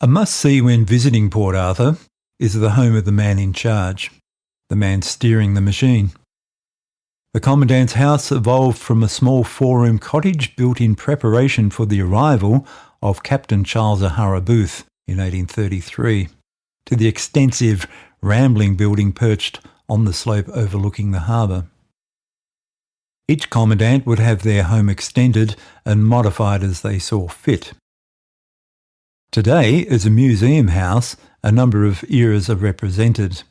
A must-see when visiting Port Arthur is the home of the man in charge, the man steering the machine. The Commandant's house evolved from a small four-room cottage built in preparation for the arrival of Captain Charles O'Hara Booth in 1833, to the extensive, rambling building perched on the slope overlooking the harbour. Each Commandant would have their home extended and modified as they saw fit. Today, as a museum house, a number of eras are represented.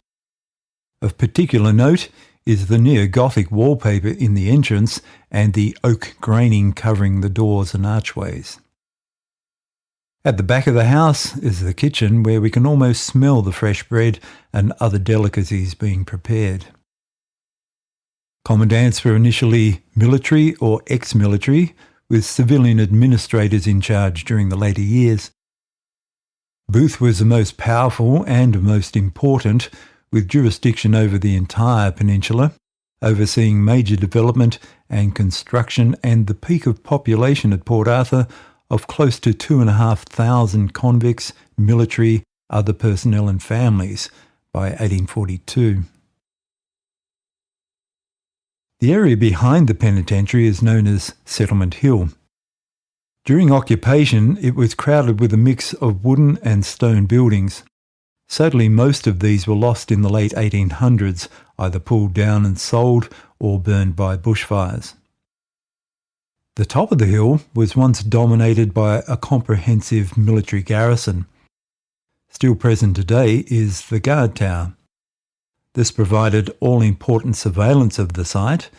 Of particular note is the neo-Gothic wallpaper in the entrance and the oak graining covering the doors and archways. At the back of the house is the kitchen, where we can almost smell the fresh bread and other delicacies being prepared. Commandants were initially military or ex-military, with civilian administrators in charge during the later years. Booth was the most powerful and most important, with jurisdiction over the entire peninsula, overseeing major development and construction and the peak of population at Port Arthur of close to 2,500 convicts, military, other personnel and families by 1842. The area behind the penitentiary is known as Settlement Hill. During occupation, it was crowded with a mix of wooden and stone buildings. Sadly, most of these were lost in the late 1800s, either pulled down and sold or burned by bushfires. The top of the hill was once dominated by a comprehensive military garrison. Still present today is the guard tower. This provided all-important surveillance of the site,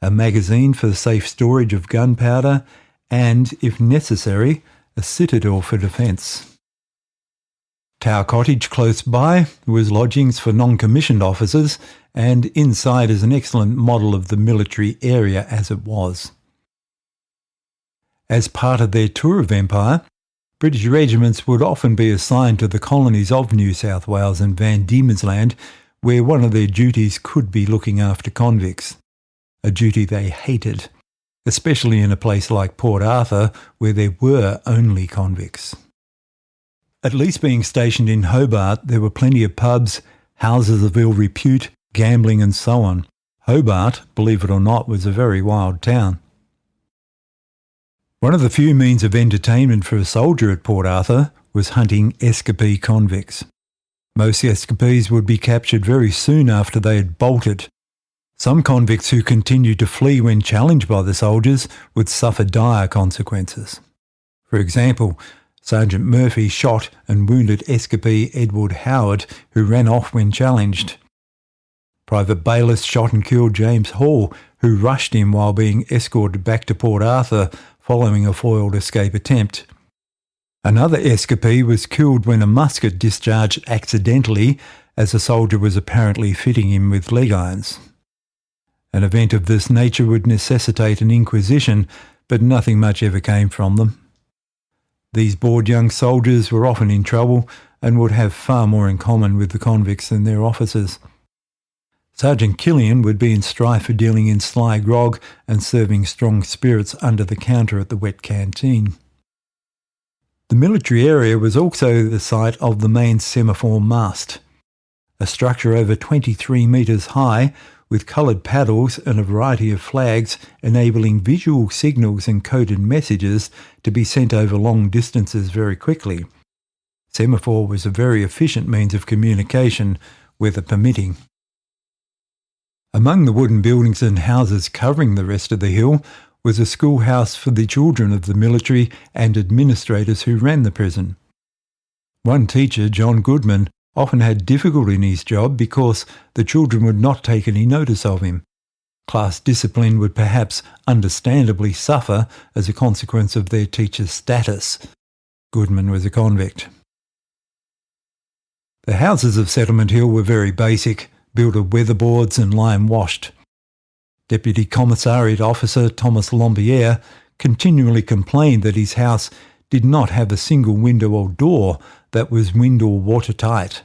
a magazine for the safe storage of gunpowder, and, if necessary, a citadel for defence. Tower Cottage close by was lodgings for non-commissioned officers, and inside is an excellent model of the military area as it was. As part of their tour of Empire, British regiments would often be assigned to the colonies of New South Wales and Van Diemen's Land, where one of their duties could be looking after convicts, a duty they hated, especially in a place like Port Arthur where there were only convicts. At least being stationed in Hobart, there were plenty of pubs, houses of ill repute, gambling and so on. Hobart, believe it or not, was a very wild town. One of the few means of entertainment for a soldier at Port Arthur was hunting escapee convicts. Most escapees would be captured very soon after they had bolted. Some convicts who continued to flee when challenged by the soldiers would suffer dire consequences. For example, Sergeant Murphy shot and wounded escapee Edward Howard, who ran off when challenged. Private Bayliss shot and killed James Hall, who rushed him while being escorted back to Port Arthur following a foiled escape attempt. Another escapee was killed when a musket discharged accidentally as a soldier was apparently fitting him with leg irons. An event of this nature would necessitate an inquisition, but nothing much ever came from them. These bored young soldiers were often in trouble and would have far more in common with the convicts than their officers. Sergeant Killian would be in strife for dealing in sly grog and serving strong spirits under the counter at the wet canteen. The military area was also the site of the main semaphore mast, a structure over 23 metres high with coloured paddles and a variety of flags enabling visual signals and coded messages to be sent over long distances very quickly. Semaphore was a very efficient means of communication, weather permitting. Among the wooden buildings and houses covering the rest of the hill was a schoolhouse for the children of the military and administrators who ran the prison. One teacher, John Goodman, often had difficulty in his job because the children would not take any notice of him. Class discipline would perhaps understandably suffer as a consequence of their teacher's status. Goodman was a convict. The houses of Settlement Hill were very basic, built of weatherboards and lime-washed. Deputy Commissariat Officer Thomas Lombiere continually complained that his house did not have a single window or door that was wind or watertight.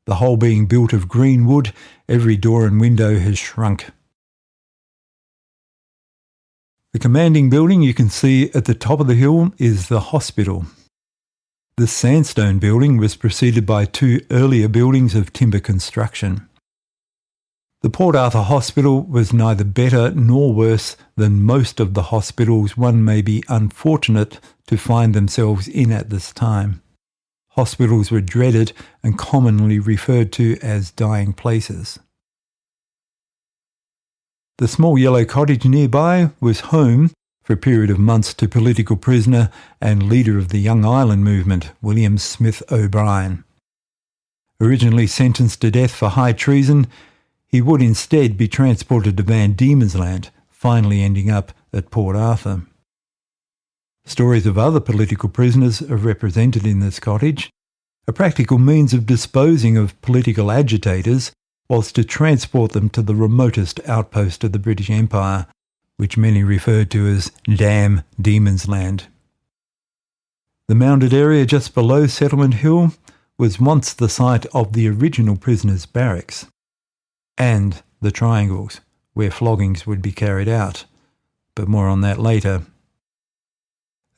The whole being built of green wood, every door and window has shrunk. The commanding building you can see at the top of the hill is the hospital. The sandstone building was preceded by 2 earlier buildings of timber construction. The Port Arthur Hospital was neither better nor worse than most of the hospitals one may be unfortunate to find themselves in at this time. Hospitals were dreaded and commonly referred to as dying places. The small yellow cottage nearby was home for a period of months to political prisoner and leader of the Young Ireland movement, William Smith O'Brien. Originally sentenced to death for high treason, he would instead be transported to Van Diemen's Land, finally ending up at Port Arthur. Stories of other political prisoners are represented in this cottage, a practical means of disposing of political agitators whilst to transport them to the remotest outpost of the British Empire, which many referred to as Damn Demon's Land. The mounded area just below Settlement Hill was once the site of the original prisoners' barracks, and the triangles, where floggings would be carried out, but more on that later.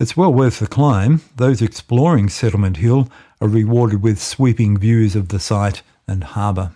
It's well worth the climb. Those exploring Settlement Hill are rewarded with sweeping views of the site and harbour.